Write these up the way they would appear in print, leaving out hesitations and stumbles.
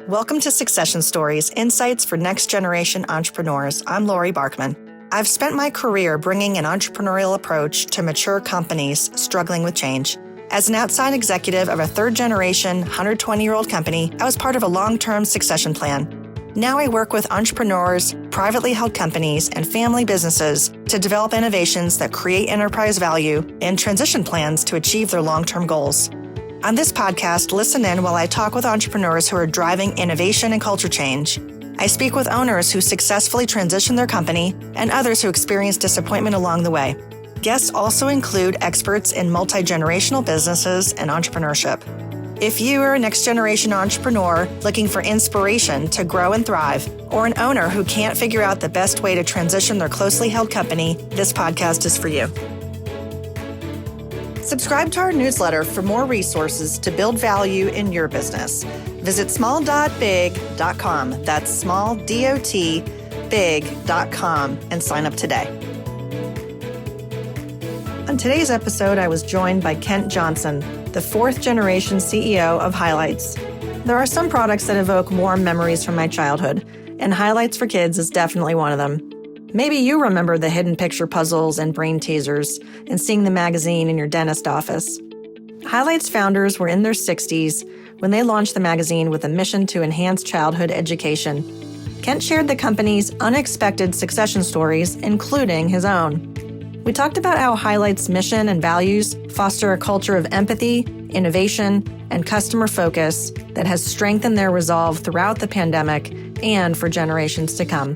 Welcome to Succession Stories, Insights for Next Generation Entrepreneurs. I'm Laurie Barkman. I've spent my career bringing an entrepreneurial approach to mature companies struggling with change. As an outside executive of a third-generation, 120-year-old company, I was part of a long-term succession plan. Now I work with entrepreneurs, privately held companies, and family businesses to develop innovations that create enterprise value and transition plans to achieve their long-term goals. On this podcast, listen in while I talk with entrepreneurs who are driving innovation and culture change. I speak with owners who successfully transition their company and others who experience disappointment along the way. Guests also include experts in multi-generational businesses and entrepreneurship. If you are a next-generation entrepreneur looking for inspiration to grow and thrive, or an owner who can't figure out the best way to transition their closely held company, this podcast is for you. Subscribe to our newsletter for more resources to build value in your business. Visit small.big.com. That's small.big.com and sign up today. On today's episode, I was joined by Kent Johnson, the fourth generation CEO of Highlights. There are some products that evoke warm memories from my childhood, and Highlights for Kids is definitely one of them. Maybe you remember the hidden picture puzzles and brain teasers and seeing the magazine in your dentist office. Highlights founders were in their 60s when they launched the magazine with a mission to enhance childhood education. Kent shared the company's unexpected succession stories, including his own. We talked about how Highlights' mission and values foster a culture of empathy, innovation, and customer focus that has strengthened their resolve throughout the pandemic and for generations to come.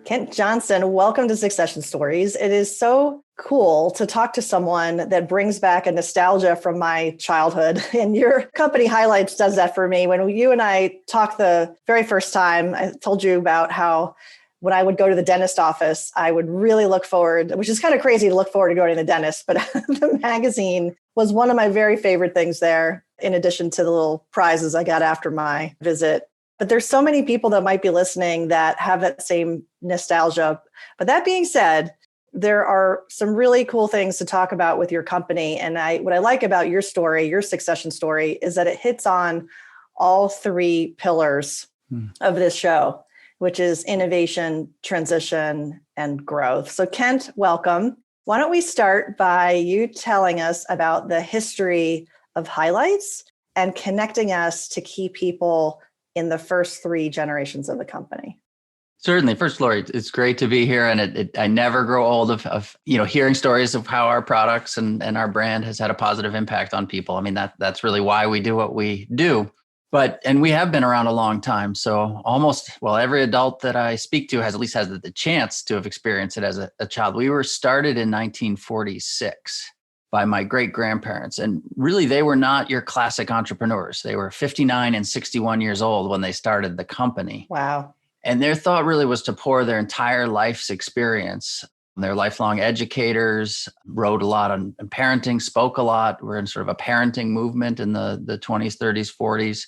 Kent Johnson, welcome to Succession Stories. It is so cool to talk to someone that brings back a nostalgia from my childhood. And your company Highlights does that for me. When you and I talked the very first time, I told you about how when I would go to the dentist office, I would really look forward, which is kind of crazy to look forward to going to the dentist, but the magazine was one of my very favorite things there, in addition to the little prizes I got after my visit. But there's so many people that might be listening that have that same nostalgia. But that being said, there are some really cool things to talk about with your company. And what I like about your story, your succession story, is that it hits on all three pillars of this show, which is innovation, transition, and growth. So Kent, welcome. Why don't we start by you telling us about the history of Highlights and connecting us to key people in the first three generations of the company? Certainly. First, Laurie, it's great to be here. And I never grow old of hearing stories of how our products and our brand has had a positive impact on people. I mean, that's really why we do what we do. And we have been around a long time. So every adult that I speak to has the chance to have experienced it as a child. We were started in 1946 by my great-grandparents. And really, they were not your classic entrepreneurs. They were 59 and 61 years old when they started the company. Wow. And their thought really was to pour their entire life's experience. They're lifelong educators, wrote a lot on parenting, spoke a lot. We're in sort of a parenting movement in the 20s, 30s, 40s.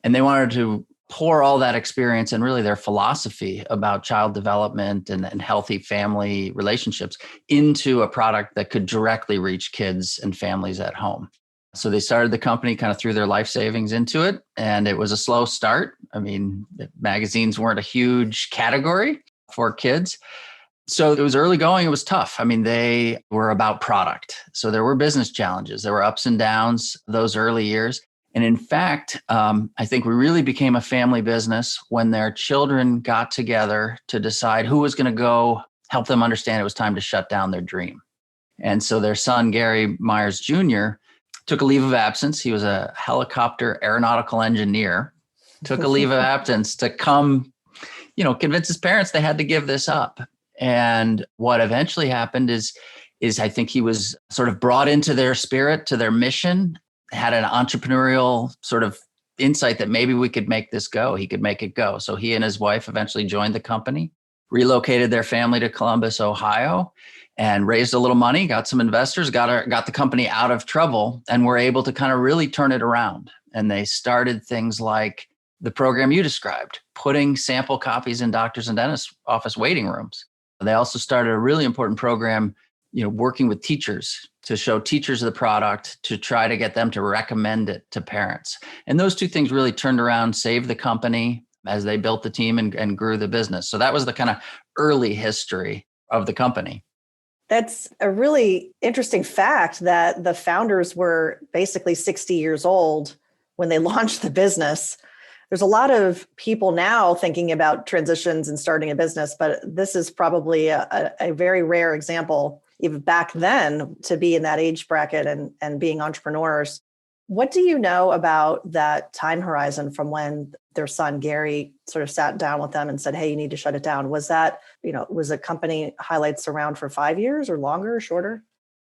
And they wanted to pour all that experience and really their philosophy about child development and healthy family relationships into a product that could directly reach kids and families at home. So they started the company, kind of threw their life savings into it. And it was a slow start. I mean, magazines weren't a huge category for kids. So it was early going. It was tough. I mean, they were about product. So there were business challenges. There were ups and downs those early years. And in fact, I think we really became a family business when their children got together to decide who was going to go help them understand it was time to shut down their dream. And so their son, Gary Myers Jr., took a leave of absence. He was a helicopter aeronautical engineer, took a leave of absence to come, convince his parents they had to give this up. And what eventually happened is I think he was sort of brought into their spirit, to their mission, had an entrepreneurial sort of insight that maybe we could make this go. He could make it go. So he and his wife eventually joined the company, relocated their family to Columbus, Ohio, and raised a little money, got some investors, got the company out of trouble, and were able to kind of really turn it around. And they started things like the program you described, putting sample copies in doctors and dentists' office waiting rooms. They also started a really important program working with teachers to show teachers the product, to try to get them to recommend it to parents. And those two things really turned around, saved the company as they built the team and grew the business. So that was the kind of early history of the company. That's a really interesting fact that the founders were basically 60 years old when they launched the business. There's a lot of people now thinking about transitions and starting a business, but this is probably a very rare example, even back then, to be in that age bracket and being entrepreneurs. What do you know about that time horizon from when their son, Gary, sort of sat down with them and said, hey, you need to shut it down? Was that, was a company Highlights around for 5 years or longer or shorter?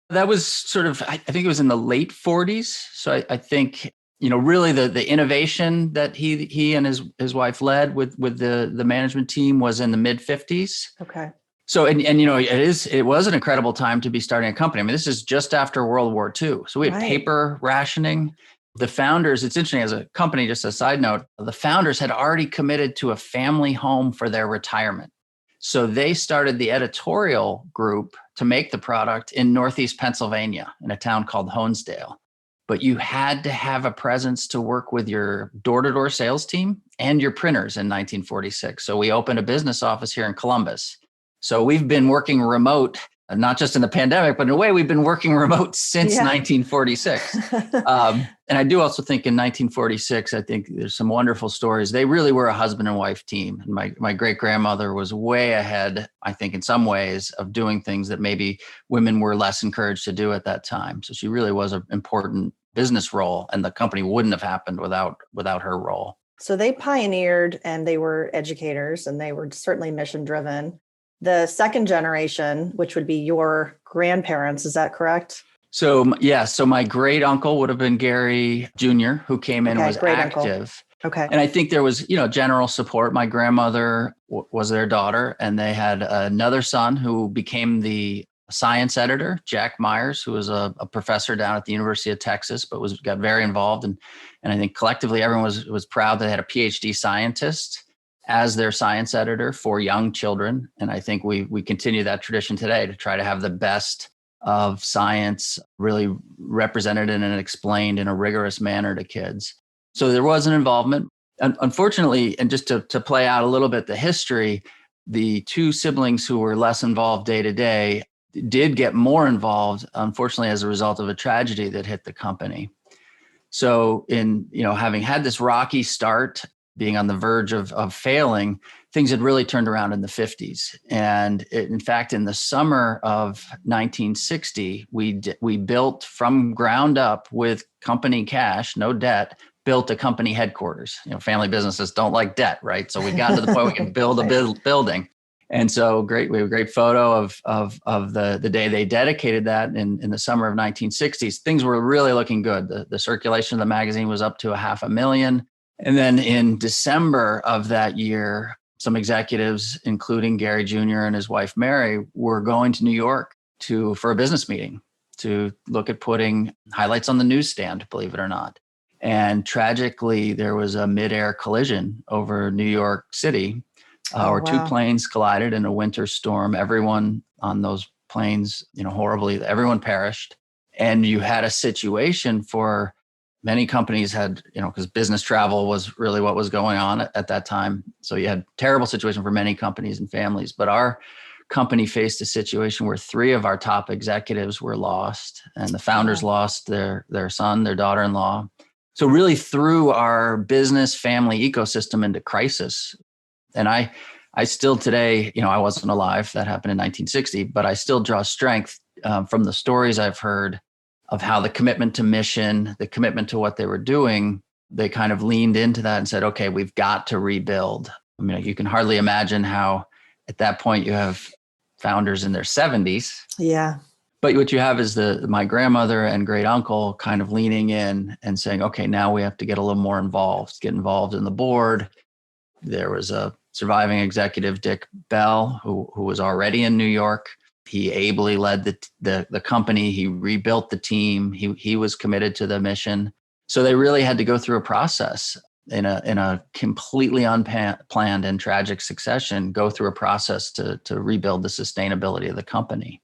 That was sort of, I think it was in the late 40s. So I think, really the innovation that he and his wife led with the management team was in the mid 50s. Okay. So, and it was an incredible time to be starting a company. I mean, this is just after World War II. So we had paper rationing. The founders, it's interesting as a company, just a side note, the founders had already committed to a family home for their retirement. So they started the editorial group to make the product in Northeast Pennsylvania in a town called Honesdale. But you had to have a presence to work with your door-to-door sales team and your printers in 1946. So we opened a business office here in Columbus. So we've been working remote, not just in the pandemic, but in a way we've been working remote since 1946. And I do also think in 1946, I think there's some wonderful stories. They really were a husband and wife team. And my great-grandmother was way ahead, I think, in some ways of doing things that maybe women were less encouraged to do at that time. So she really was an important business role, and the company wouldn't have happened without her role. So they pioneered, and they were educators, and they were certainly mission-driven. The second generation, which would be your grandparents, is that correct? So, yeah. So my great uncle would have been Gary Jr., who came in and was active. Uncle. Okay. And I think there was, general support. My grandmother was their daughter, and they had another son who became the science editor, Jack Myers, who was a professor down at the University of Texas, but got very involved. And I think collectively everyone was proud that they had a PhD scientist as their science editor for young children. And I think we continue that tradition today to try to have the best of science really represented and explained in a rigorous manner to kids. So there was an involvement. Unfortunately, and just to play out a little bit the history, the two siblings who were less involved day to day did get more involved, unfortunately, as a result of a tragedy that hit the company. So in, having had this rocky start, being on the verge of failing, things had really turned around in the 50s. And in fact, in the summer of 1960, we built from ground up with company cash, no debt, built a company headquarters. Family businesses don't like debt, right? So we got to the point we could build a building. And so we have a great photo of the day they dedicated that in the summer of 1960s. Things were really looking good. The circulation of the magazine was up to 500,000. And then in December of that year, some executives, including Gary Jr. and his wife, Mary, were going to New York for a business meeting to look at putting Highlights on the newsstand, believe it or not. And tragically, there was a midair collision over New York City where two planes collided in a winter storm. Everyone on those planes, horribly, everyone perished. And you had a situation for many companies had, because business travel was really what was going on at that time. So you had a terrible situation for many companies and families. But our company faced a situation where 3 of our top executives were lost, and the founders lost their son, their daughter-in-law. So really threw our business family ecosystem into crisis. And I still today, I wasn't alive. That happened in 1960, but I still draw strength from the stories I've heard of how the commitment to mission, the commitment to what they were doing, they kind of leaned into that and said, okay, we've got to rebuild. I mean, you can hardly imagine how at that point you have founders in their 70s. Yeah. But what you have is my grandmother and great uncle kind of leaning in and saying, okay, now we have to get a little more involved, get involved in the board. There was a surviving executive, Dick Bell, who was already in New York. He ably led the company. He rebuilt the team. He was committed to the mission. So they really had to go through a process in a completely unplanned and tragic succession, go through a process to rebuild the sustainability of the company.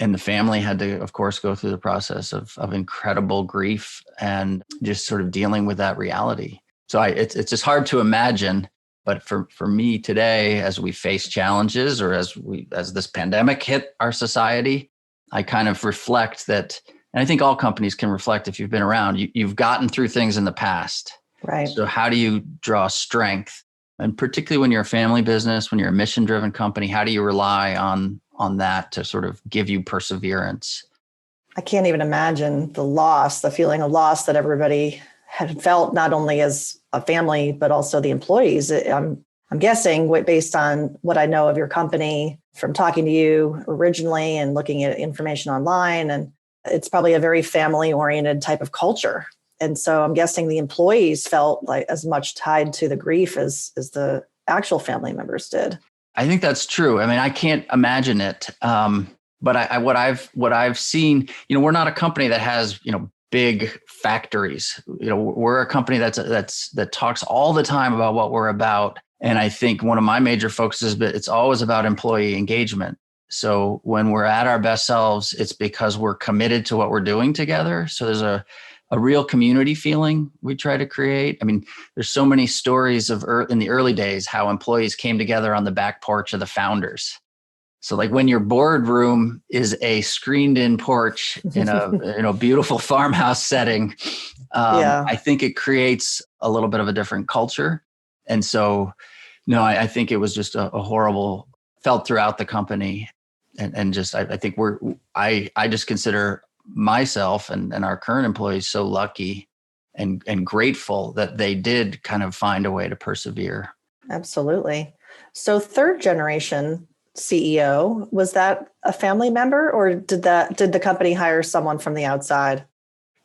And the family had to, of course, go through the process of incredible grief and just sort of dealing with that reality. So it's just hard to imagine. But for me today, as we face challenges or as this pandemic hit our society, I kind of reflect that, and I think all companies can reflect if you've been around, you've gotten through things in the past. Right. So how do you draw strength? And particularly when you're a family business, when you're a mission-driven company, how do you rely on that to sort of give you perseverance? I can't even imagine the feeling of loss that everybody had felt, not only as a family, but also the employees. I'm guessing, based on what I know of your company from talking to you originally and looking at information online, and it's probably a very family-oriented type of culture. And so I'm guessing the employees felt like as much tied to the grief as the actual family members did. I think that's true. I mean, I can't imagine it. But what I've seen, we're not a company that has, big factories. We're a company that talks all the time about what we're about. And I think one of my major focuses, but it's always about employee engagement. So when we're at our best selves, it's because we're committed to what we're doing together. So there's a real community feeling we try to create. I mean, there's so many stories in the early days, how employees came together on the back porch of the founders. So like when your boardroom is a screened in porch in a beautiful farmhouse setting, I think it creates a little bit of a different culture. And so, no, I think it was just a horrible, felt throughout the company. And just, I think I just consider myself and our current employees so lucky and grateful that they did kind of find a way to persevere. Absolutely. So third generation CEO, was that a family member, or did the company hire someone from the outside?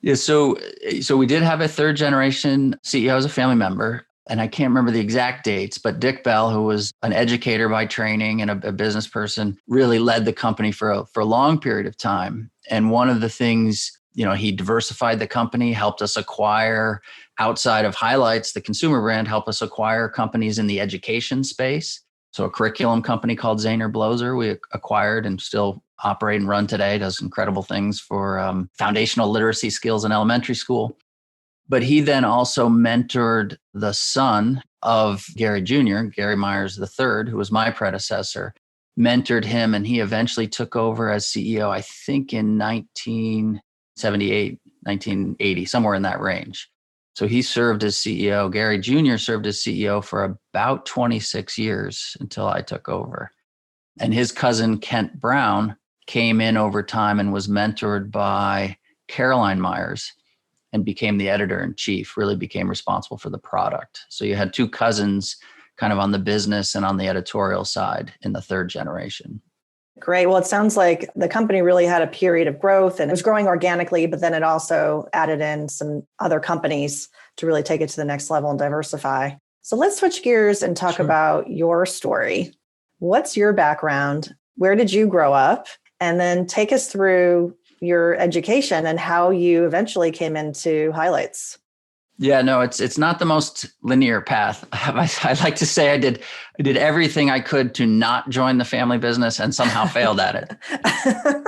Yeah, so we did have a third generation CEO as a family member, and I can't remember the exact dates, but Dick Bell, who was an educator by training and a business person, really led the company for a long period of time. And one of the things, he diversified the company, helped us acquire, outside of Highlights, the consumer brand, help us acquire companies in the education space. So a curriculum company called Zahner Blozer we acquired and still operate and run today, does incredible things for foundational literacy skills in elementary school. But he then also mentored the son of Gary Jr., Gary Myers III, who was my predecessor, mentored him, and he eventually took over as CEO, I think in 1978, 1980, somewhere in that range. So he served as CEO. Gary Jr. served as CEO for about 26 years until I took over. And his cousin, Kent Brown, came in over time and was mentored by Caroline Myers and became the editor-in-chief, really became responsible for the product. So you had two cousins kind of on the business and on the editorial side in the third generation. Great. Well, it sounds like the company really had a period of growth and it was growing organically, but then it also added in some other companies to really take it to the next level and diversify. So let's switch gears and talk about your story. What's your background? Where did you grow up? And then take us through your education and how you eventually came into Highlights. Yeah, no, it's not the most linear path. I like to say I did everything I could to not join the family business and somehow failed at it.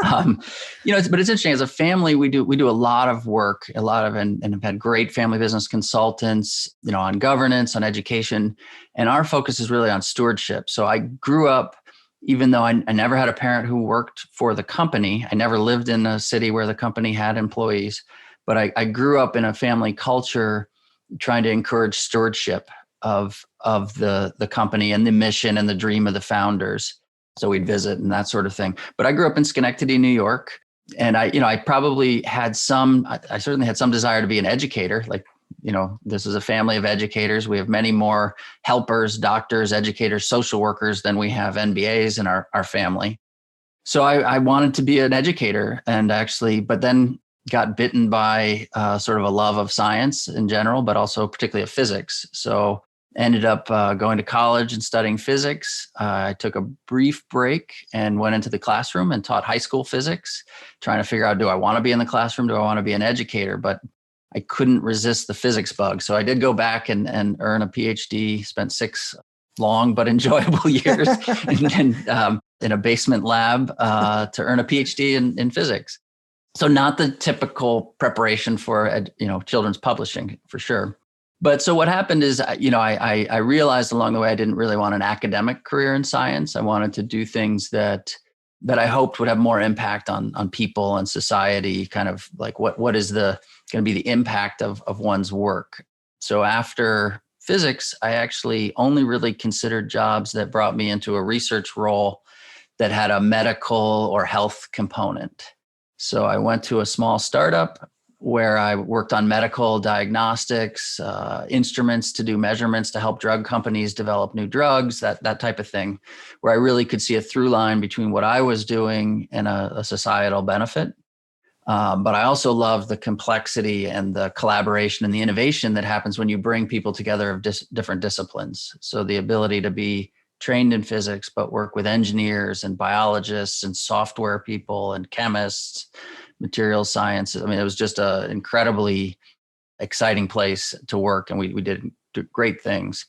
But it's interesting. As a family, we do a lot of work, and have had great family business consultants, on governance, on education, and our focus is really on stewardship. So I grew up, even though I never had a parent who worked for the company. I never lived in a city where the company had employees. But I grew up in a family culture trying to encourage stewardship of the company and the mission and the dream of the founders. So we'd visit and that sort of thing. But I grew up in Schenectady, New York. And I probably I certainly had some desire to be an educator. Like, this is a family of educators. We have many more helpers, doctors, educators, social workers than we have MBAs in our family. So I wanted to be an educator but then got bitten by sort of a love of science in general, but also particularly of physics. So ended up going to college and studying physics. I took a brief break and went into the classroom and taught high school physics, trying to figure out, do I want to be in the classroom? Do I want to be an educator? But I couldn't resist the physics bug. So I did go back and earn a PhD, spent 6 long but enjoyable years in a basement lab to earn a PhD in physics. So not the typical preparation for, children's publishing for sure. But so what happened is, I realized along the way, I didn't really want an academic career in science. I wanted to do things that I hoped would have more impact on people and society, kind of like what is going to be the impact of one's work. So after physics, I actually only really considered jobs that brought me into a research role that had a medical or health component. So I went to a small startup where I worked on medical diagnostics, instruments to do measurements to help drug companies develop new drugs, that type of thing, where I really could see a through line between what I was doing and a societal benefit. But I also love the complexity and the collaboration and the innovation that happens when you bring people together of different disciplines. So the ability to be trained in physics, but work with engineers and biologists and software people and chemists, material sciences. I mean, it was just an incredibly exciting place to work, and we did great things.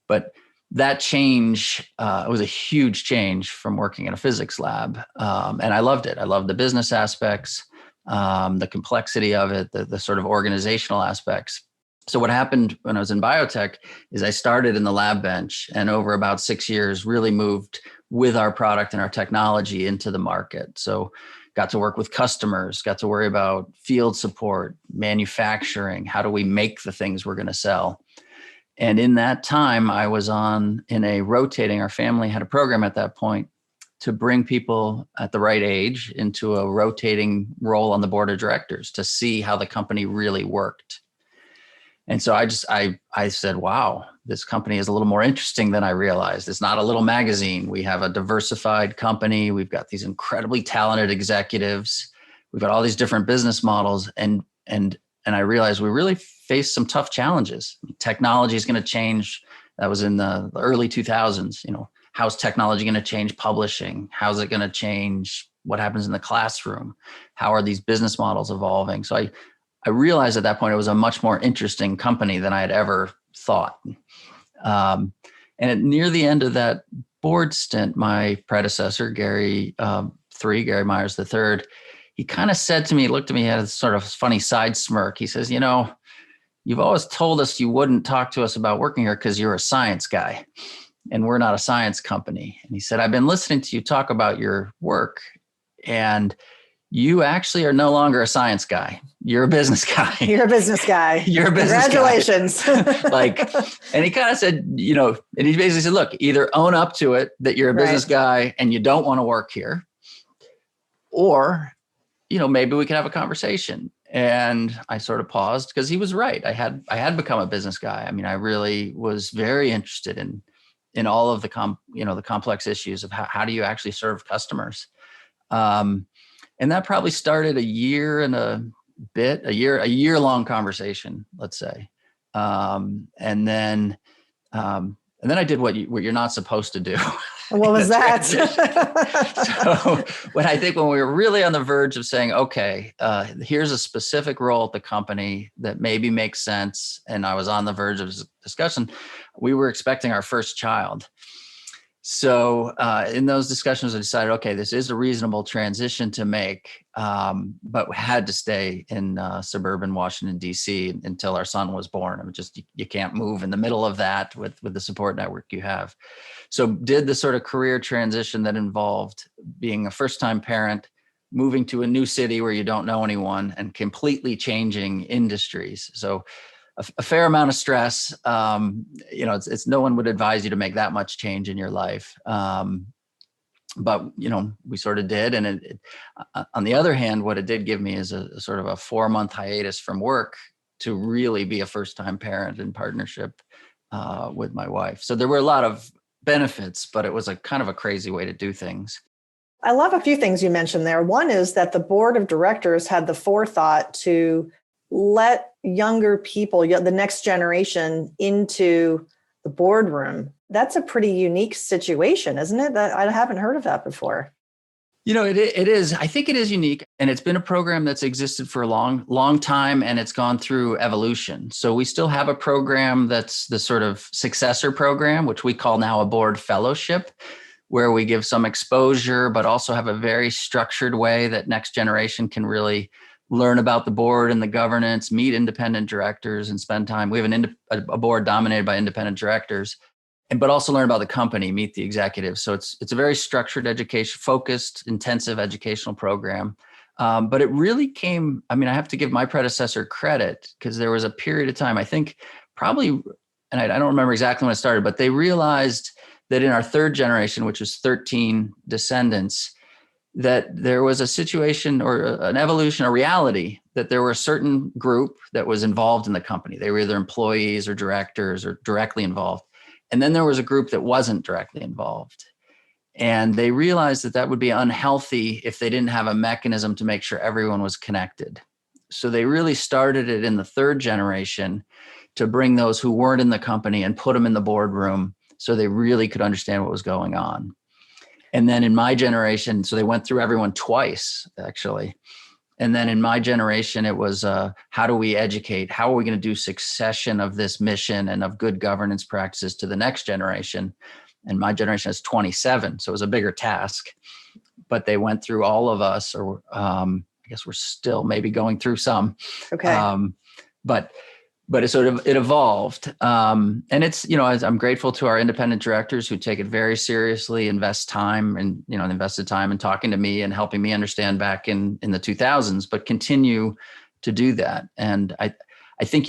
But that change, it was a huge change from working in a physics lab. And I loved it. I loved the business aspects, the complexity of it, the sort of organizational aspects. So what happened when I was in biotech is I started in the lab bench, and over about 6 years really moved with our product and our technology into the market. So got to work with customers, got to worry about field support, manufacturing, how do we make the things we're going to sell. And in that time, I was our family had a program at that point to bring people at the right age into a rotating role on the board of directors to see how the company really worked. And so I said, wow, this company is a little more interesting than I realized. It's not a little magazine. We have a diversified company. We've got these incredibly talented executives. We've got all these different business models. And I realized we really face some tough challenges. Technology is going to change. That was in the early 2000s. How's technology going to change publishing? How's it going to change what happens in the classroom? How are these business models evolving? So I realized at that point it was a much more interesting company than I had ever thought. And near the end of that board stint, my predecessor, Gary Myers III, he kind of said to me, looked at me, had a sort of funny side smirk. He says, you've always told us you wouldn't talk to us about working here because you're a science guy and we're not a science company. And he said, I've been listening to you talk about your work, and you actually are no longer a science guy. You're a business guy. You're a business guy. You're a business Congratulations. guy. And he kind of said, and he basically said, look, either own up to it that you're a business guy and you don't want to work here, or, maybe we can have a conversation. And I sort of paused because he was right. I had become a business guy. I mean, I really was very interested in all of the complex issues of how do you actually serve customers. And that probably started a year-long conversation, let's say. And then I did what you're not supposed to do. What was that? So when we were really on the verge of saying, okay, here's a specific role at the company that maybe makes sense, and I was on the verge of discussion, we were expecting our first child. So in those discussions, I decided, okay, this is a reasonable transition to make, but we had to stay in suburban Washington, D.C. until our son was born. I mean, just you can't move in the middle of that with the support network you have. So did the sort of career transition that involved being a first-time parent, moving to a new city where you don't know anyone, and completely changing industries. So a fair amount of stress. It's no one would advise you to make that much change in your life. But we sort of did. And on the other hand, what it did give me is a sort of a 4-month hiatus from work to really be a first-time parent in partnership with my wife. So there were a lot of benefits, but it was a kind of a crazy way to do things. I love a few things you mentioned there. One is that the board of directors had the forethought to let younger people, the next generation, into the boardroom. That's a pretty unique situation, isn't it? That I haven't heard of that before. It is. I think it is unique. And it's been a program that's existed for a long time, and it's gone through evolution. So we still have a program that's the sort of successor program, which we call now a board fellowship, where we give some exposure, but also have a very structured way that next generation can really learn about the board and the governance, meet independent directors and spend time. We have a board dominated by independent directors, but also learn about the company, meet the executives. So it's a very structured education, focused, intensive educational program. But it really came, I mean, I have to give my predecessor credit because there was a period of time, I think probably, and I don't remember exactly when it started, but they realized that in our third generation, which was 13 descendants, that there was a situation or an evolution, a reality that there were a certain group that was involved in the company. They were either employees or directors or directly involved. And then there was a group that wasn't directly involved. And they realized that that would be unhealthy if they didn't have a mechanism to make sure everyone was connected. So they really started it in the third generation to bring those who weren't in the company and put them in the boardroom so they really could understand what was going on. And then in my generation, so they went through everyone twice, actually. And then in my generation, it was how do we educate? How are we going to do succession of this mission and of good governance practices to the next generation? And my generation is 27, so it was a bigger task. But they went through all of us, or I guess we're still maybe going through some. Okay. But it evolved. And it's, I'm grateful to our independent directors who take it very seriously, invest time and, invested time in talking to me and helping me understand back in the 2000s, but continue to do that. And I think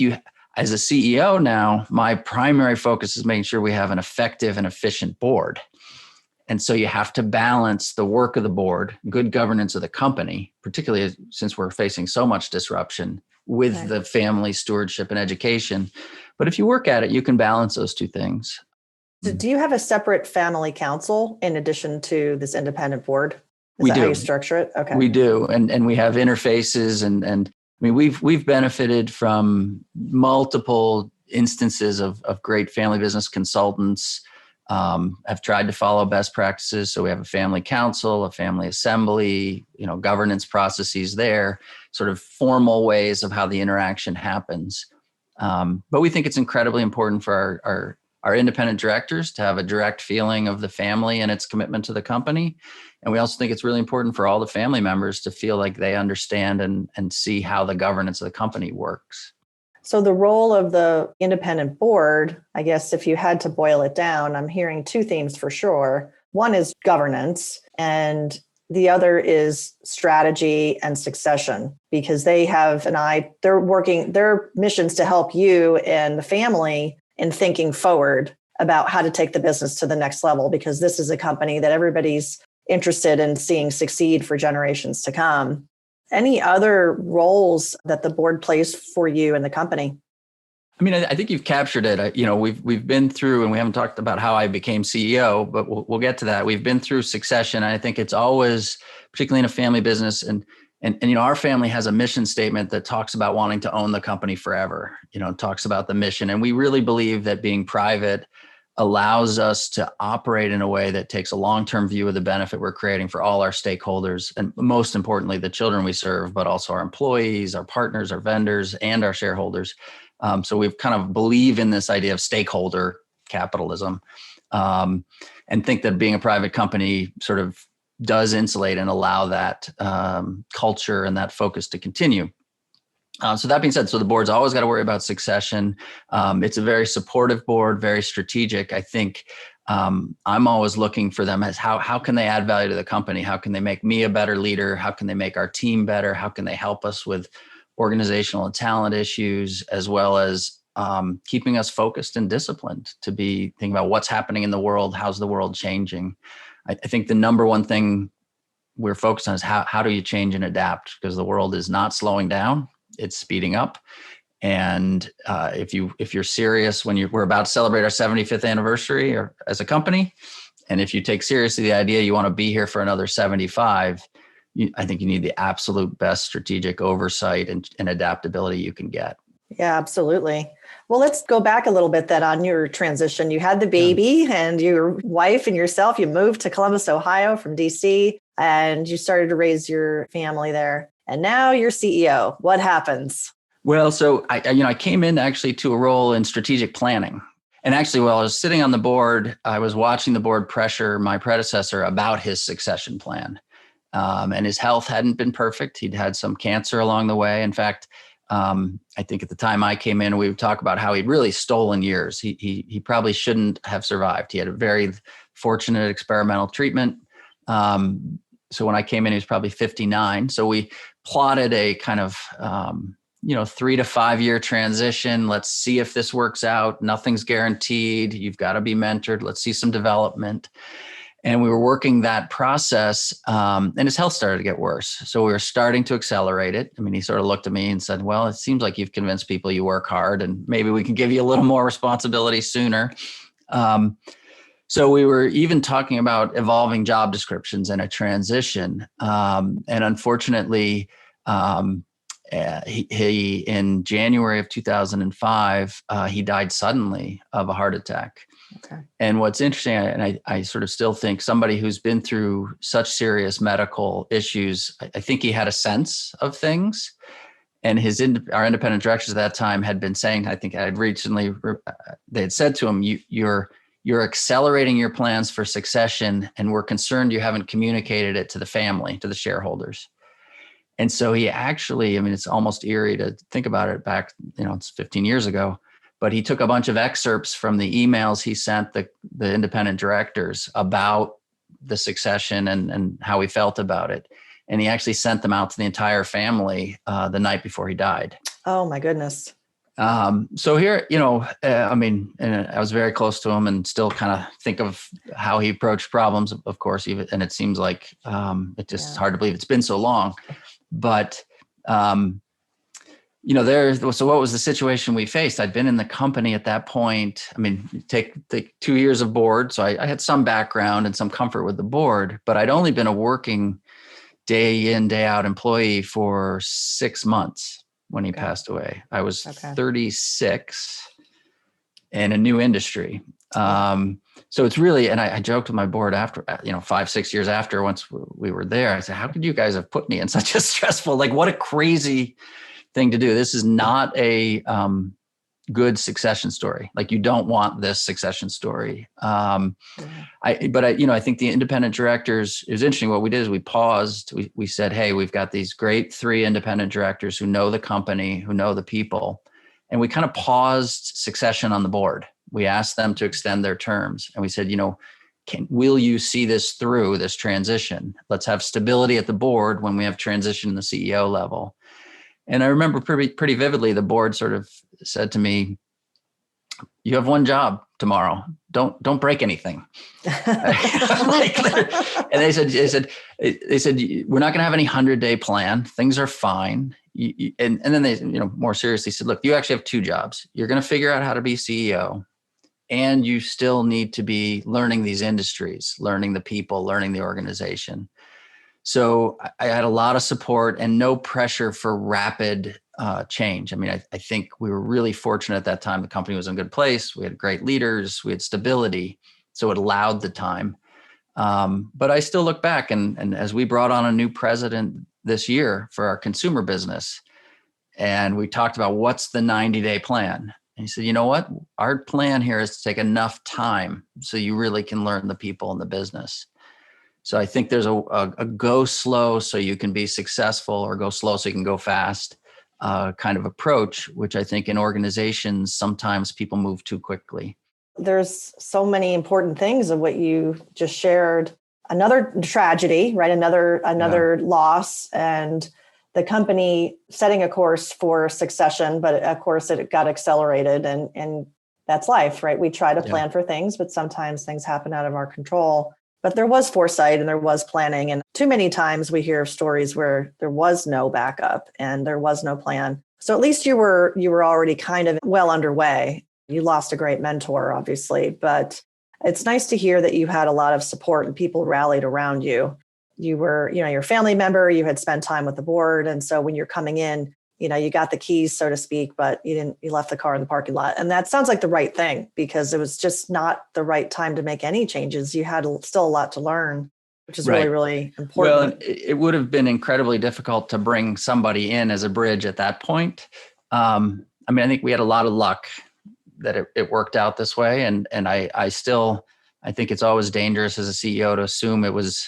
as a CEO now, my primary focus is making sure we have an effective and efficient board. And so you have to balance the work of the board, good governance of the company, particularly since we're facing so much disruption with the family stewardship and education. But if you work at it, you can balance those two things. So do you have a separate family council in addition to this independent board? We do. How you structure it? Okay. We do. And we have interfaces and I mean, we've benefited from multiple instances of great family business consultants. Have tried to follow best practices. So we have a family council, a family assembly, governance processes there, sort of formal ways of how the interaction happens. But we think it's incredibly important for our independent directors to have a direct feeling of the family and its commitment to the company. And we also think it's really important for all the family members to feel like they understand and see how the governance of the company works. So the role of the independent board, I guess if you had to boil it down, I'm hearing two themes for sure. One is governance and the other is strategy and succession, because they have their missions to help you and the family in thinking forward about how to take the business to the next level, because this is a company that everybody's interested in seeing succeed for generations to come. Any other roles that the board plays for you in the company? I mean, I think you've captured it. We've been through, and we haven't talked about how I became CEO, but we'll get to that. We've been through succession. And I think it's always, particularly in a family business, and our family has a mission statement that talks about wanting to own the company forever. Talks about the mission, and we really believe that being private allows us to operate in a way that takes a long-term view of the benefit we're creating for all our stakeholders, and most importantly, the children we serve, but also our employees, our partners, our vendors, and our shareholders. So we've kind of believe in this idea of stakeholder capitalism, and think that being a private company sort of does insulate and allow that culture and that focus to continue. So that being said, so the board's always got to worry about succession. It's a very supportive board, very strategic. I think I'm always looking for them as how can they add value to the company? How can they make me a better leader? How can they make our team better? How can they help us with organizational and talent issues, as well as keeping us focused and disciplined to be thinking about what's happening in the world? How's the world changing? I think the number one thing we're focused on is how do you change and adapt? Because the world is not slowing down. It's speeding up. And if you're serious when we're about to celebrate our 75th anniversary or as a company, and if you take seriously the idea you want to be here for another 75, I think you need the absolute best strategic oversight and adaptability you can get. Yeah, absolutely. Well, let's go back a little bit then on your transition. You had the baby and your wife and yourself, you moved to Columbus, Ohio from DC, and you started to raise your family there. And now you're CEO. What happens? Well, so I came in actually to a role in strategic planning. And actually, while I was sitting on the board, I was watching the board pressure my predecessor about his succession plan. And his health hadn't been perfect. He'd had some cancer along the way. In fact, I think at the time I came in, we would talk about how he'd really stolen years. He probably shouldn't have survived. He had a very fortunate experimental treatment. So when I came in, he was probably 59. So we plotted a kind of 3 to 5 year transition. Let's see if this works out. Nothing's guaranteed. You've got to be mentored. Let's see some development. And we were working that process, and his health started to get worse. So we were starting to accelerate it. I mean, he sort of looked at me and said, well, it seems like you've convinced people you work hard, and maybe we can give you a little more responsibility sooner. So we were even talking about evolving job descriptions and a transition. And unfortunately, he in January of 2005, he died suddenly of a heart attack. Okay. And what's interesting, and I sort of still think somebody who's been through such serious medical issues, I think he had a sense of things. And our independent directors at that time had been saying, I think I had recently, they had said to him, you're accelerating your plans for succession, and we're concerned you haven't communicated it to the family, to the shareholders. And so he actually, I mean, it's almost eerie to think about it back, it's 15 years ago, but he took a bunch of excerpts from the emails he sent the independent directors about the succession and how he felt about it. And he actually sent them out to the entire family the night before he died. Oh my goodness. So here, and I was very close to him and still kind of think of how he approached problems, of course, even, and it seems like it's just hard to believe it's been so long. But, so what was the situation we faced? I'd been in the company at that point. I mean, take 2 years of board. So I had some background and some comfort with the board, but I'd only been a working day in, day out employee for 6 months when he passed away. I was 36 in a new industry. So it's really, and I joked with my board after, 5-6 years after, once we were there, I said, how could you guys have put me in such a stressful, what a crazy thing to do. This is not a good succession story. You don't want this succession story. I think the independent directors, it was interesting. What we did is we paused. We said, hey, we've got these great 3 independent directors who know the company, who know the people. And we kind of paused succession on the board. We asked them to extend their terms. And we said, will you see this through, this transition? Let's have stability at the board when we have transition in the CEO level. And I remember pretty vividly, the board sort of said to me, you have one job tomorrow. Don't break anything. And they said, we're not going to have any 100-day plan. Things are fine. And then they, more seriously said, look, you actually have 2 jobs. You're going to figure out how to be CEO, and you still need to be learning these industries, learning the people, learning the organization. So I had a lot of support and no pressure for rapid change. I mean, I think we were really fortunate at that time. The company was in a good place. We had great leaders. We had stability. So it allowed the time. But I still look back, and as we brought on a new president this year for our consumer business, and we talked about what's the 90-day plan. And he said, you know what? Our plan here is to take enough time so you really can learn the people in the business. So I think there's a go slow so you can be successful, or go slow so you can go fast kind of approach, which I think in organizations, sometimes people move too quickly. There's so many important things of what you just shared. Another tragedy, right? Another loss, and the company setting a course for succession, but of course it got accelerated, and that's life, right? We try to plan for things, but sometimes things happen out of our control. But there was foresight and there was planning. And too many times we hear stories where there was no backup and there was no plan. So at least you were already kind of well underway. You lost a great mentor, obviously, but it's nice to hear that you had a lot of support and people rallied around you. You were, your family member, you had spent time with the board. And so when you're coming in, you got the keys, so to speak, but you left the car in the parking lot. And that sounds like the right thing, because it was just not the right time to make any changes. You had still a lot to learn, which is really, really important. Well, it would have been incredibly difficult to bring somebody in as a bridge at that point. I think we had a lot of luck that it worked out this way. And I think it's always dangerous as a CEO to assume it was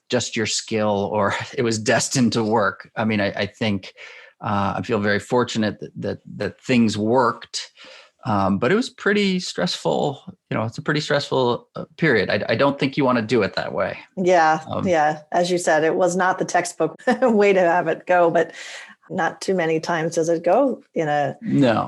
just your skill or it was destined to work. I mean, I think I feel very fortunate that things worked. But it was pretty stressful. It's a pretty stressful period. I don't think you want to do it that way. Yeah. Yeah. As you said, it was not the textbook way to have it go, but not too many times does it go in a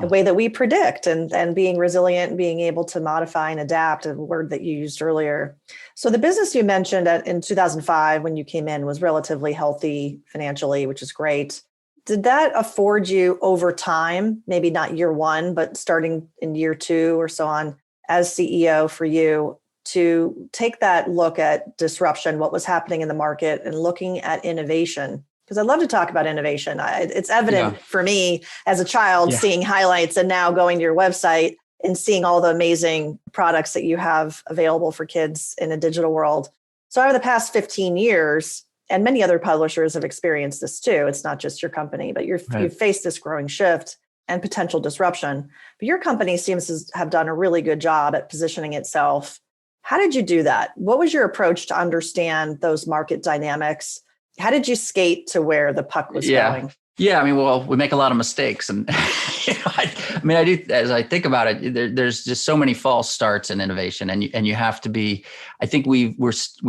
way that we predict, and being resilient and being able to modify and adapt, a word that you used earlier. So the business you mentioned in 2005 when you came in was relatively healthy financially, which is great. Did that afford you over time, maybe not year one, but starting in year two or so on as CEO for you to take that look at disruption, what was happening in the market, and looking at innovation? Because I'd love to talk about innovation. It's evident for me as a child seeing highlights and now going to your website and seeing all the amazing products that you have available for kids in a digital world. So over the past 15 years, and many other publishers have experienced this too. It's not just your company, but you've faced this growing shift and potential disruption. But your company seems to have done a really good job at positioning itself. How did you do that? What was your approach to understand those market dynamics? How did you skate to where the puck was going? Yeah, I mean, well, we make a lot of mistakes, and I do. As I think about it, there's just so many false starts in innovation, and you have to be. I think we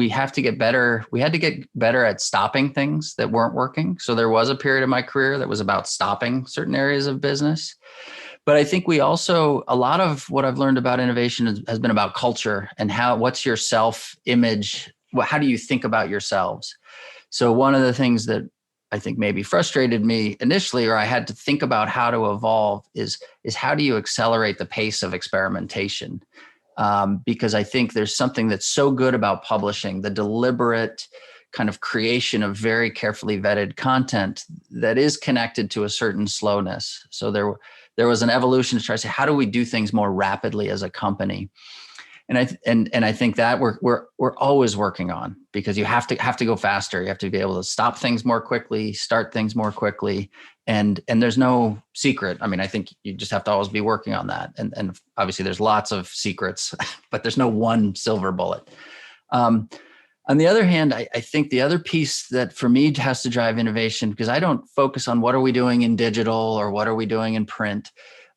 have to get better. We had to get better at stopping things that weren't working. So there was a period of my career that was about stopping certain areas of business. But I think we also, a lot of what I've learned about innovation has been about culture and what's your self-image? How do you think about yourselves? So one of the things that I think maybe frustrated me initially, or I had to think about how to evolve, is how do you accelerate the pace of experimentation? Because I think there's something that's so good about publishing, the deliberate kind of creation of very carefully vetted content that is connected to a certain slowness. So there was an evolution to try to say, how do we do things more rapidly as a company? And I think that we're always working on, because you have to go faster. You have to be able to stop things more quickly, start things more quickly, and there's no secret. I mean, I think you just have to always be working on that. And obviously, there's lots of secrets, but there's no one silver bullet. On the other hand, I think the other piece that for me has to drive innovation, because I don't focus on what are we doing in digital or what are we doing in print,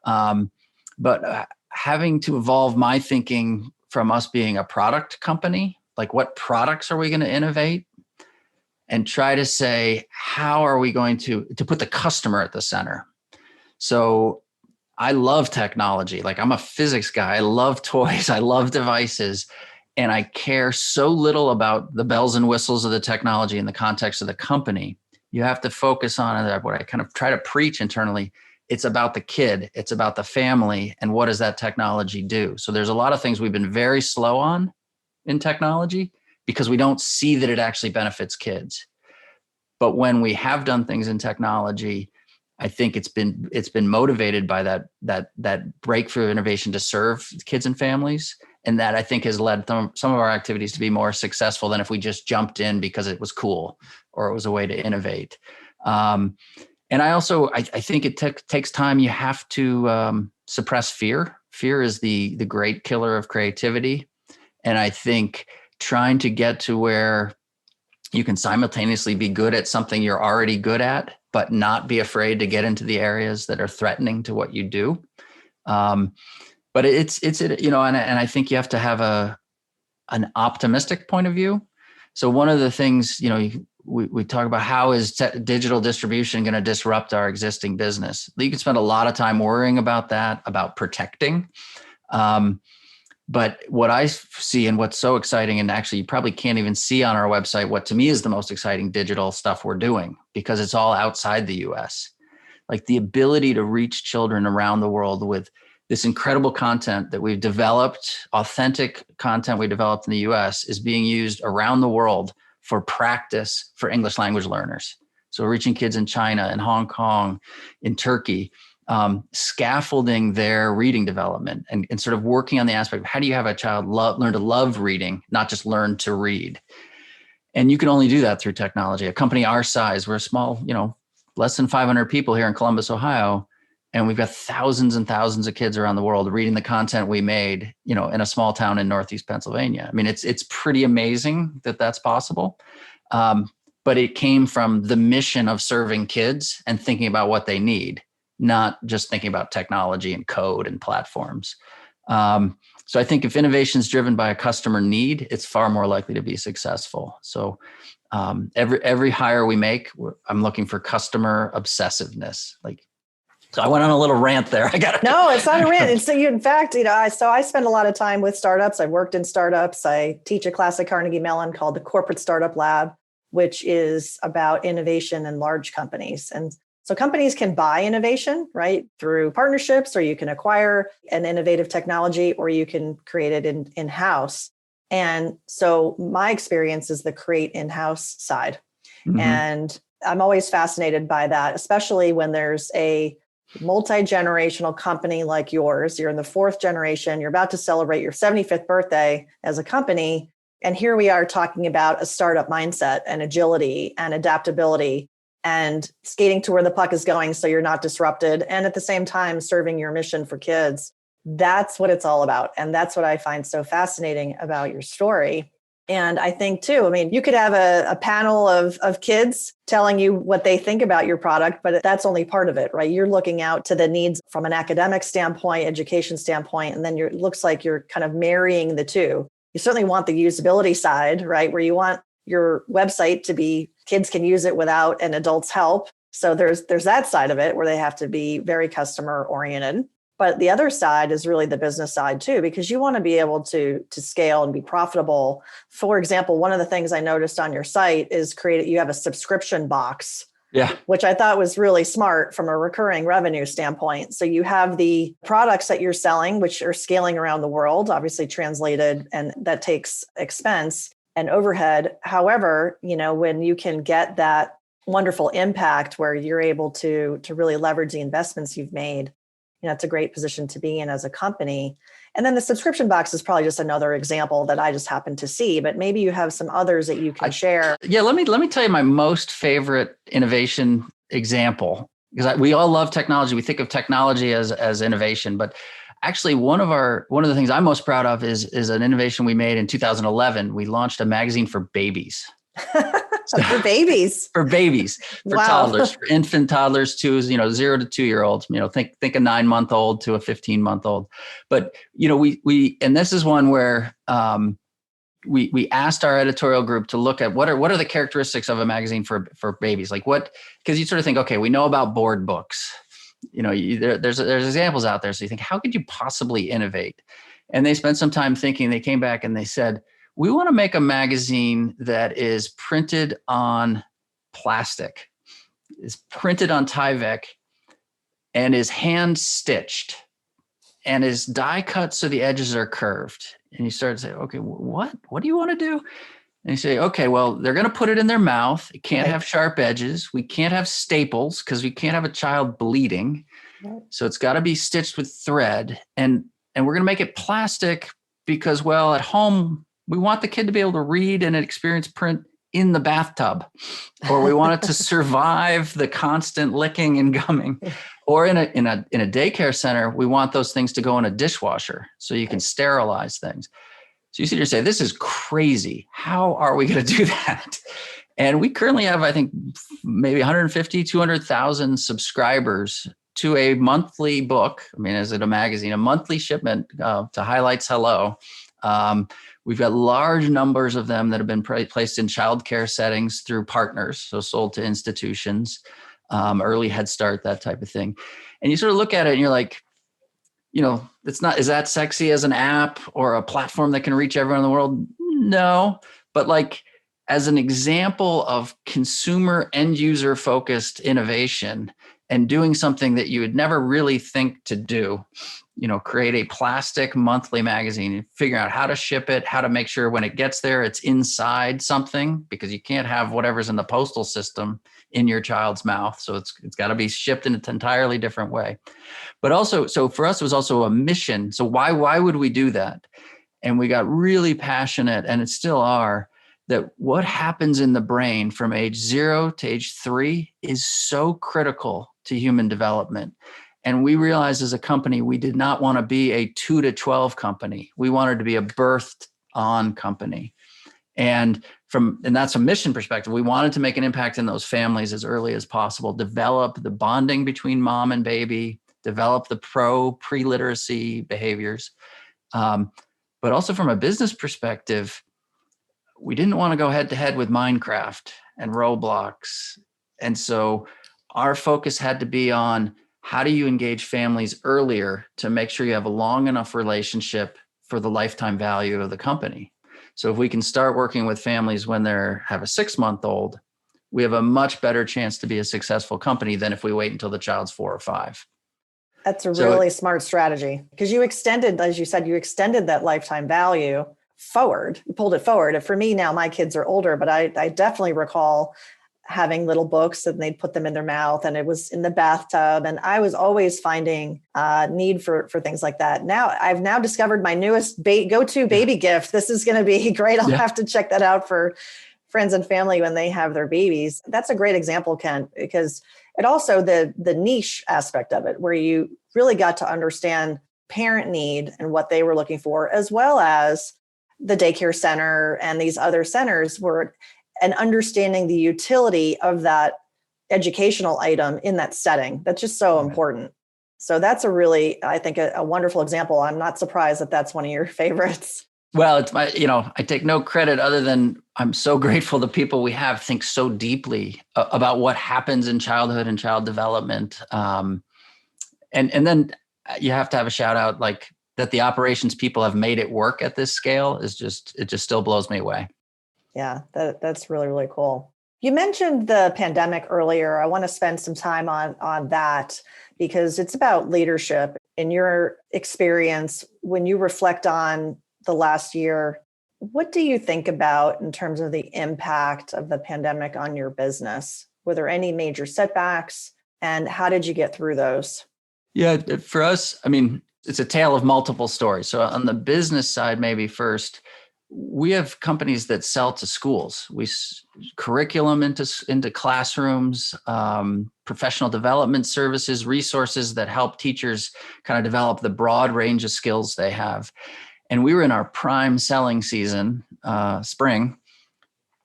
but having to evolve my thinking from us being a product company, like what products are we going to innovate, and try to say, how are we going to put the customer at the center? So I love technology. Like, I'm a physics guy. I love toys. I love devices. And I care so little about the bells and whistles of the technology in the context of the company. You have to focus on what I kind of try to preach internally. It's about the kid, it's about the family, and what does that technology do? So there's a lot of things we've been very slow on in technology because we don't see that it actually benefits kids. But when we have done things in technology, I think it's been motivated by that breakthrough innovation to serve kids and families. And that, I think, has led some of our activities to be more successful than if we just jumped in because it was cool or it was a way to innovate. And I think it takes time. You have to suppress fear. Fear is the great killer of creativity. And I think trying to get to where you can simultaneously be good at something you're already good at, but not be afraid to get into the areas that are threatening to what you do. But and I think you have to have an optimistic point of view. So one of the things, we talk about, how is digital distribution going to disrupt our existing business? You can spend a lot of time worrying about that, about protecting. But what I see and what's so exciting, and actually you probably can't even see on our website, what to me is the most exciting digital stuff we're doing, because it's all outside the US. Like the ability to reach children around the world with this incredible content that we've developed, authentic content we developed in the US, is being used around the world for practice for English language learners. So reaching kids in China, in Hong Kong, in Turkey, scaffolding their reading development and sort of working on the aspect of how do you have a child learn to love reading, not just learn to read. And you can only do that through technology. A company our size, we're a small, less than 500 people here in Columbus, Ohio. And we've got thousands and thousands of kids around the world reading the content we made, in a small town in Northeast Pennsylvania. I mean, it's pretty amazing that that's possible. But it came from the mission of serving kids and thinking about what they need, not just thinking about technology and code and platforms. So I think if innovation is driven by a customer need, it's far more likely to be successful. So every hire we make, I'm looking for customer obsessiveness. So I went on a little rant there. No, it's not a rant. In fact, I spend a lot of time with startups. I've worked in startups. I teach a class at Carnegie Mellon called the Corporate Startup Lab, which is about innovation in large companies. And so companies can buy innovation, right, through partnerships, or you can acquire an innovative technology, or you can create it in-house. And so my experience is the create in-house side. Mm-hmm. And I'm always fascinated by that, especially when there's a multi-generational company like yours. You're in the fourth generation. You're about to celebrate your 75th birthday as a company. And here we are talking about a startup mindset and agility and adaptability and skating to where the puck is going so you're not disrupted. And at the same time, serving your mission for kids. That's what it's all about. And that's what I find so fascinating about your story. And I think too, you could have a panel of kids telling you what they think about your product, but that's only part of it, right? You're looking out to the needs from an academic standpoint, education standpoint, and then it looks like you're kind of marrying the two. You certainly want the usability side, right? Where you want your website to be, kids can use it without an adult's help. So there's that side of it where they have to be very customer oriented. But the other side is really the business side too, because you want to be able to scale and be profitable. For example, one of the things I noticed on your site is you have a subscription box, which I thought was really smart from a recurring revenue standpoint. So you have the products that you're selling, which are scaling around the world, obviously translated, and that takes expense and overhead. However, when you can get that wonderful impact where you're able to really leverage the investments you've made, it's a great position to be in as a company. And then the subscription box is probably just another example that I just happened to see, but maybe you have some others that you can share. Yeah, let me tell you my most favorite innovation example, because we all love technology. We think of technology as innovation, but actually one of the things I'm most proud of is an innovation we made in 2011. We launched a magazine for babies. For babies, for toddlers, for infant toddlers to 0 to 2 year olds. Think a 9-month-old to a 15-month-old. But we and this is one where we asked our editorial group to look at what are the characteristics of a magazine for babies, because you sort of think, okay, we know about board books. There's examples out there, so you think, how could you possibly innovate? And they spent some time thinking. They came back and they said, we want to make a magazine that is printed on plastic, is printed on Tyvek, and is hand stitched, and is die cut so the edges are curved. And you start to say, okay, what do you want to do? And you say, okay, well, they're going to put it in their mouth. It can't have sharp edges. We can't have staples because we can't have a child bleeding. Right. So it's got to be stitched with thread. And we're going to make it plastic because, well, at home, we want the kid to be able to read and experience print in the bathtub, or we want it to survive the constant licking and gumming, or in a daycare center, we want those things to go in a dishwasher so you can sterilize things. So you sit here and say, this is crazy. How are we going to do that? And we currently have, I think, maybe 150, 200,000 subscribers to a monthly book. Is it a magazine? A monthly shipment to Highlights Hello. We've got large numbers of them that have been placed in childcare settings through partners, so sold to institutions, early Head Start, that type of thing. And you sort of look at it and you're like, it's not, is that sexy as an app or a platform that can reach everyone in the world? No, but as an example of consumer end user focused innovation and doing something that you would never really think to do, create a plastic monthly magazine, figuring out how to ship it, how to make sure when it gets there, it's inside something, because you can't have whatever's in the postal system in your child's mouth. So it's got to be shipped in an entirely different way. But also, so for us, it was also a mission. So why would we do that? And we got really passionate, and it still are, that what happens in the brain from age 0 to age 3 is so critical to human development. And we realized as a company, we did not want to be a 2 to 12 company. We wanted to be a birthed on company. And that's a mission perspective. We wanted to make an impact in those families as early as possible, develop the bonding between mom and baby, develop the pre-literacy behaviors. But also from a business perspective, we didn't want to go head to head with Minecraft and Roblox. And so our focus had to be on how do you engage families earlier to make sure you have a long enough relationship for the lifetime value of the company. So if we can start working with families when they have a 6-month-old, we have a much better chance to be a successful company than if we wait until the child's 4 or 5. That's a really smart strategy, because you extended, as you said, you extended that lifetime value forward. You pulled it forward. And for me now, my kids are older, but I definitely recall having little books and they'd put them in their mouth and it was in the bathtub. And I was always finding need for things like that. Now I've now discovered my newest go-to baby gift. This is going to be great. I'll have to check that out for friends and family when they have their babies. That's a great example, Ken, because it also the niche aspect of it, where you really got to understand parent need and what they were looking for, as well as the daycare center and these other centers were, and understanding the utility of that educational item in that setting. That's just so important. So that's a really, I think, a wonderful example. I'm not surprised that that's one of your favorites. Well, it's I take no credit other than I'm so grateful the people we have think so deeply about what happens in childhood and child development. And then you have to have a shout out like that the operations people have made it work at this scale it just still blows me away. Yeah, that's really, really cool. You mentioned the pandemic earlier. I want to spend some time on that because it's about leadership. In your experience, when you reflect on the last year, what do you think about in terms of the impact of the pandemic on your business? Were there any major setbacks and how did you get through those? Yeah, for us, I mean, it's a tale of multiple stories. So on the business side, maybe first, we have companies that sell to schools. We curriculum into classrooms, professional development services, resources that help teachers kind of develop the broad range of skills they have. And we were in our prime selling season, spring,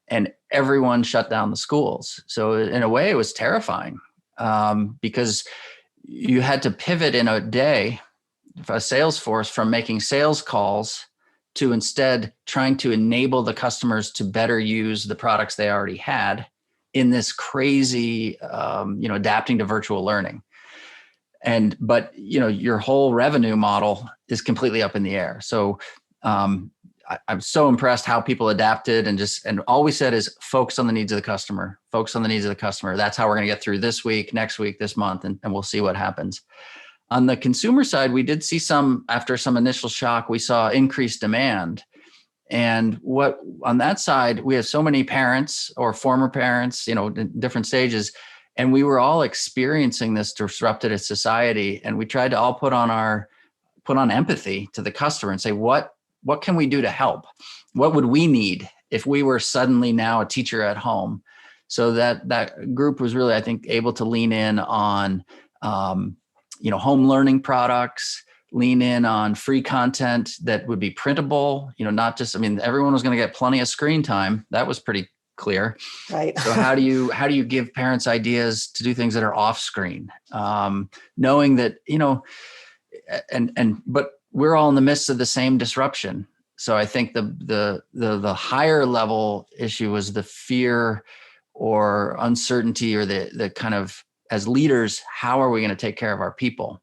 and everyone shut down the schools. So in a way, it was terrifying because you had to pivot in a day, a sales force, from making sales calls to instead trying to enable the customers to better use the products they already had in this crazy, adapting to virtual learning. But your whole revenue model is completely up in the air. So I'm so impressed how people adapted and all we said is focus on the needs of the customer, focus on the needs of the customer. That's how we're going to get through this week, next week, this month, and we'll see what happens. On the consumer side, we did see after some initial shock, we saw increased demand. And on that side, we have so many parents or former parents, in different stages, and we were all experiencing this disrupted society. And we tried to all put on empathy to the customer and say, what can we do to help? What would we need if we were suddenly now a teacher at home? So that group was really, I think, able to lean in on, home learning products, lean in on free content that would be printable, not just, everyone was going to get plenty of screen time. That was pretty clear. Right. So how do you give parents ideas to do things that are off screen? Knowing that, but we're all in the midst of the same disruption. So I think the higher level issue was the fear or uncertainty or the kind of, as leaders, how are we going to take care of our people?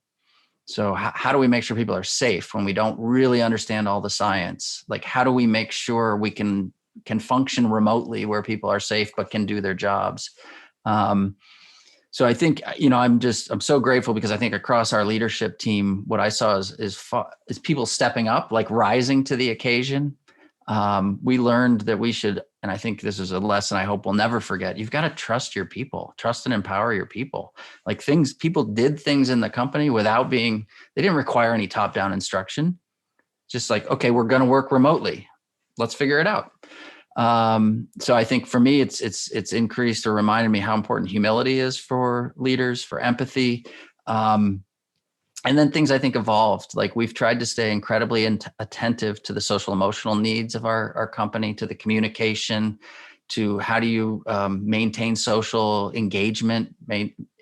So how do we make sure people are safe when we don't really understand all the science? Like, how do we make sure we can function remotely where people are safe but can do their jobs? So I think, I'm so grateful because I think across our leadership team, what I saw is people stepping up, like rising to the occasion. We learned that we should, and I think this is a lesson I hope we'll never forget. You've got to trust your people, trust and empower your people. Like people did things in the company they didn't require any top-down instruction. Just like, okay, we're going to work remotely. Let's figure it out. So I think for me, it's increased or reminded me how important humility is for leaders, for empathy, And then things I think evolved. Like we've tried to stay incredibly attentive to the social emotional needs of our company, to the communication, to how do you maintain social engagement,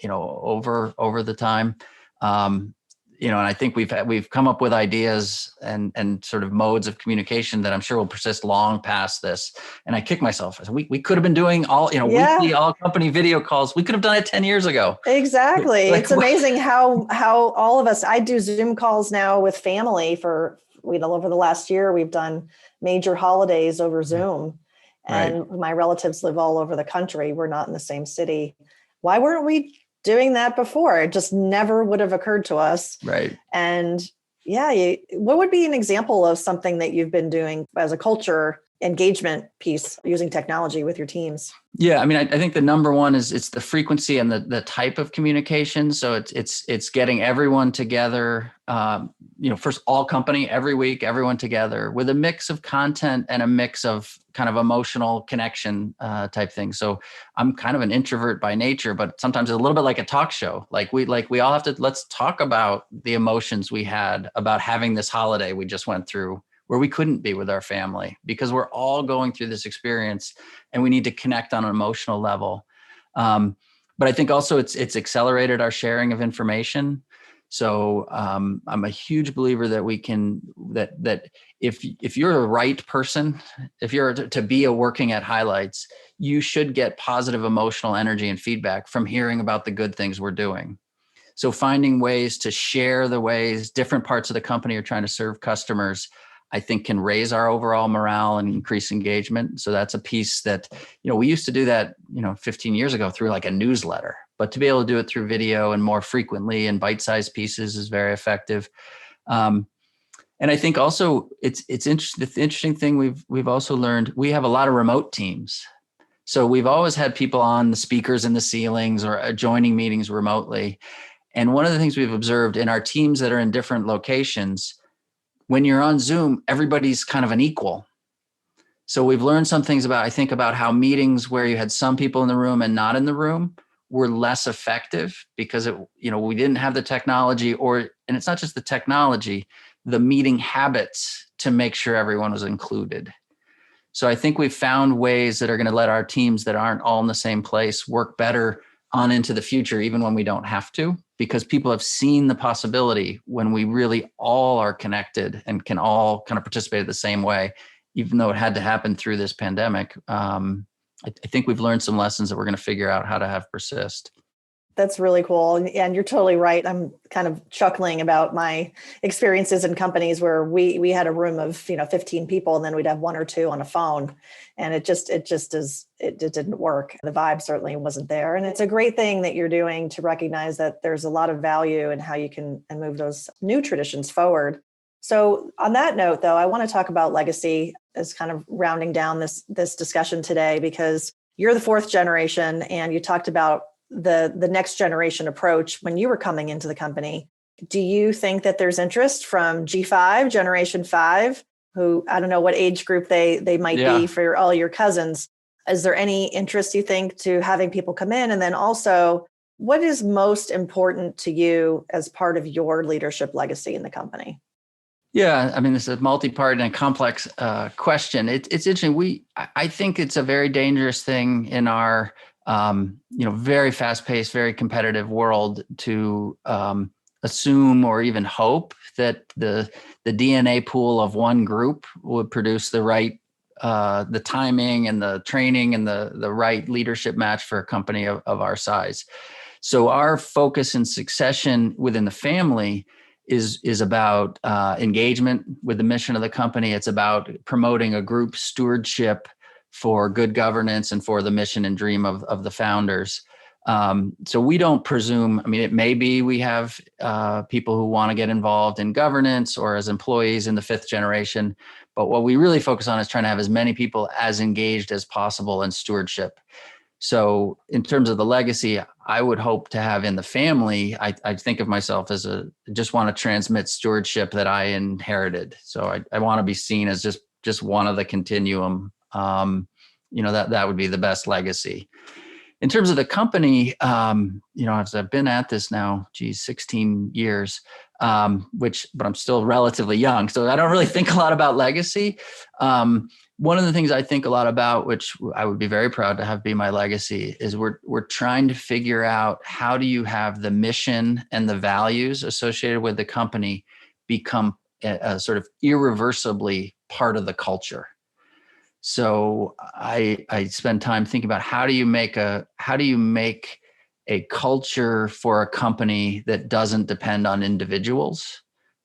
over the time. And I think we've come up with ideas and sort of modes of communication that I'm sure will persist long past this. And I kick myself. I said, we could have been doing all, weekly all company video calls. We could have done it 10 years ago. Exactly. It's amazing how all of us, I do Zoom calls now with family for, over the last year, we've done major holidays over Zoom. And my relatives live all over the country. We're not in the same city. Why weren't we doing that before? It just never would have occurred to us. Right. And what would be an example of something that you've been doing as a culture engagement piece using technology with your teams? Yeah, I mean, I think the number one is it's the frequency and the type of communication. So it's getting everyone together. First all company every week, everyone together with a mix of content and a mix of kind of emotional connection type thing. So I'm kind of an introvert by nature, but sometimes it's a little bit like a talk show. Like we all have to, let's talk about the emotions we had about having this holiday we just went through, where we couldn't be with our family because we're all going through this experience and we need to connect on an emotional level. But I think also it's accelerated our sharing of information. So I'm a huge believer that we can, that if you're a right person, if you're to be working at Highlights, you should get positive emotional energy and feedback from hearing about the good things we're doing. So finding ways to share the ways different parts of the company are trying to serve customers, I think can raise our overall morale and increase engagement. So that's a piece that, we used to do that, 15 years ago through like a newsletter, but to be able to do it through video and more frequently and bite-sized pieces is very effective. And I think also it's interesting. The interesting thing we've also learned, we have a lot of remote teams. So we've always had people on the speakers in the ceilings or joining meetings remotely. And one of the things we've observed in our teams that are in different locations, when you're on Zoom, everybody's kind of an equal. So we've learned some things about how meetings where you had some people in the room and not in the room were less effective because we didn't have the technology and it's not just the technology, the meeting habits to make sure everyone was included. So I think we've found ways that are going to let our teams that aren't all in the same place work better on into the future, even when we don't have to, because people have seen the possibility when we really all are connected and can all kind of participate the same way, even though it had to happen through this pandemic. I think we've learned some lessons that we're going to figure out how to have persist. That's really cool. And you're totally right. I'm kind of chuckling about my experiences in companies where we had a room of, 15 people and then we'd have one or two on a phone. And it didn't work. The vibe certainly wasn't there. And it's a great thing that you're doing to recognize that there's a lot of value in how you can move those new traditions forward. So on that note, though, I want to talk about legacy as kind of rounding down this discussion today, because you're the fourth generation and you talked about the next generation approach when you were coming into the company. Do you think that there's interest from G5, Generation 5, who I don't know what age group they might be for all your cousins? Is there any interest, you think, to having people come in? And then also, what is most important to you as part of your leadership legacy in the company? Yeah, I mean, this is a multi-part and complex question. It's interesting. I think it's a very dangerous thing in our very fast-paced, very competitive world to assume or even hope that the DNA pool of one group would produce the right the timing and the training and the right leadership match for a company of our size. So our focus and succession within the family is about engagement with the mission of the company. It's about promoting a group stewardship for good governance and for the mission and dream of the founders. So we don't presume, I mean, it may be we have people who want to get involved in governance or as employees in the fifth generation, but what we really focus on is trying to have as many people as engaged as possible in stewardship. So in terms of the legacy, I would hope to have in the family, I think of myself as just want to transmit stewardship that I inherited. So I want to be seen as just one of the continuum. That would be the best legacy. In terms of the company, as I've been at this now, 16 years, but I'm still relatively young. So I don't really think a lot about legacy. One of the things I think a lot about, which I would be very proud to have be my legacy, is we're trying to figure out how do you have the mission and the values associated with the company become a sort of irreversibly part of the culture. So I spend time thinking about how do you make a culture for a company that doesn't depend on individuals,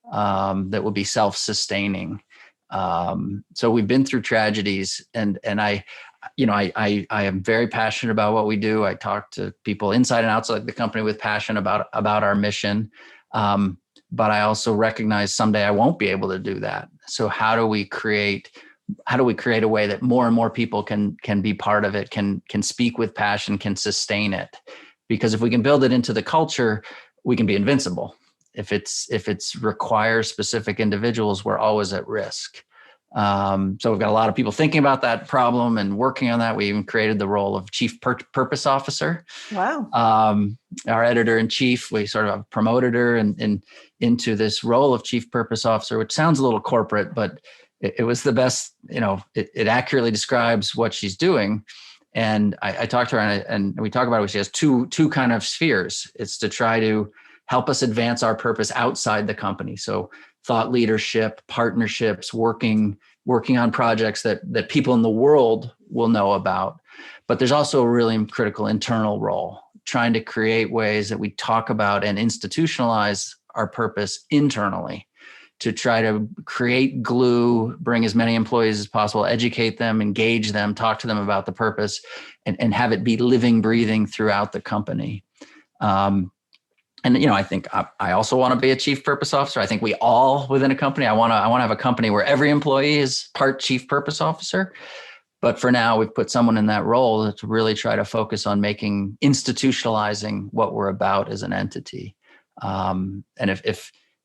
that will be self-sustaining. So we've been through tragedies, and I am very passionate about what we do. I talk to people inside and outside the company with passion about our mission. But I also recognize someday I won't be able to do that. So how do we create a way that more and more people can be part of it, can speak with passion, can sustain it? Because if we can build it into the culture, we can be invincible. If it's requires specific individuals, we're always at risk. So we've got a lot of people thinking about that problem and working on that. We even created the role of Chief Purpose Officer. Wow. Our editor-in-chief, we sort of promoted her into this role of Chief Purpose Officer, which sounds a little corporate, but it was the best. It accurately describes what she's doing. And I talked to her, and we talk about it. She has two kind of spheres. It's to try to help us advance our purpose outside the company. So thought leadership, partnerships, working on projects that people in the world will know about. But there's also a really critical internal role, trying to create ways that we talk about and institutionalize our purpose internally, to try to create glue, bring as many employees as possible, educate them, engage them, talk to them about the purpose, and have it be living, breathing throughout the company. I think I also want to be a chief purpose officer. I think we all within a company, I want to have a company where every employee is part chief purpose officer. But for now, we've put someone in that role to really try to focus on institutionalizing what we're about as an entity. And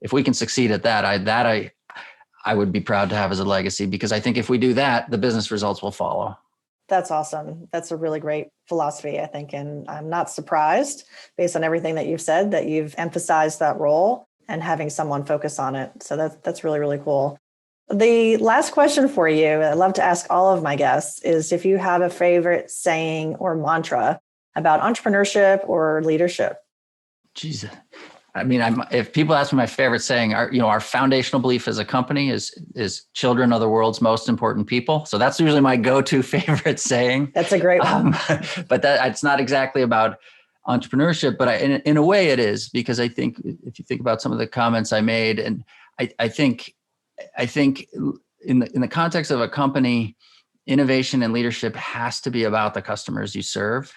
if we can succeed at that, I would be proud to have as a legacy, because I think if we do that, the business results will follow. That's awesome. That's a really great philosophy, I think. And I'm not surprised, based on everything that you've said, that you've emphasized that role and having someone focus on it. So that's really, really cool. The last question for you, I love to ask all of my guests, is if you have a favorite saying or mantra about entrepreneurship or leadership. Jesus. I mean, if people ask me my favorite saying, our foundational belief as a company is children are the world's most important people. So that's usually my go-to favorite saying. That's a great one. But it's not exactly about entrepreneurship, but in a way it is, because I think if you think about some of the comments I made, and I think in the context of a company, innovation and leadership has to be about the customers you serve.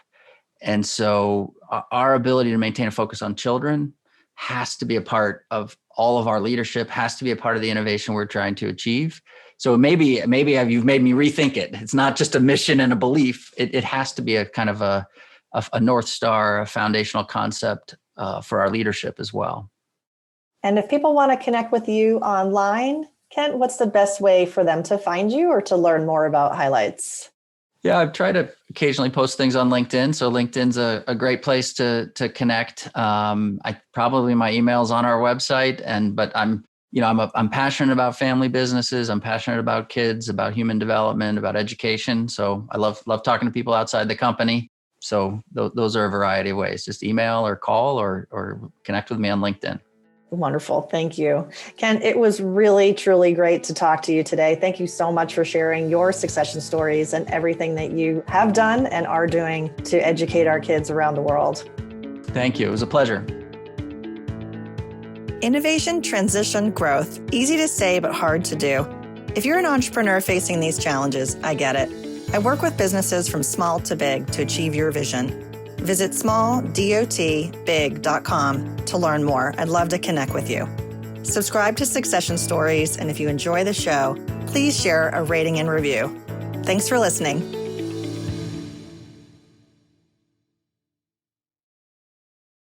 And so our ability to maintain a focus on children has to be a part of all of our leadership, has to be a part of the innovation we're trying to achieve. So maybe you've made me rethink it. It's not just a mission and a belief. It has to be a kind of a North Star, a foundational concept for our leadership as well. And if people want to connect with you online, Kent, what's the best way for them to find you or to learn more about Highlights? Yeah, I've tried to occasionally post things on LinkedIn. So LinkedIn's a great place to connect. Probably my email's on our website, but I'm passionate about family businesses. I'm passionate about kids, about human development, about education. So I love talking to people outside the company. So those are a variety of ways. Just email or call or connect with me on LinkedIn. Wonderful. Thank you. Ken, it was really, truly great to talk to you today. Thank you so much for sharing your succession stories and everything that you have done and are doing to educate our kids around the world. Thank you. It was a pleasure. Innovation, transition, growth. Easy to say, but hard to do. If you're an entrepreneur facing these challenges, I get it. I work with businesses from small to big to achieve your vision. Visit smalldotbig.com to learn more. I'd love to connect with you. Subscribe to Succession Stories, and if you enjoy the show, please share a rating and review. Thanks for listening.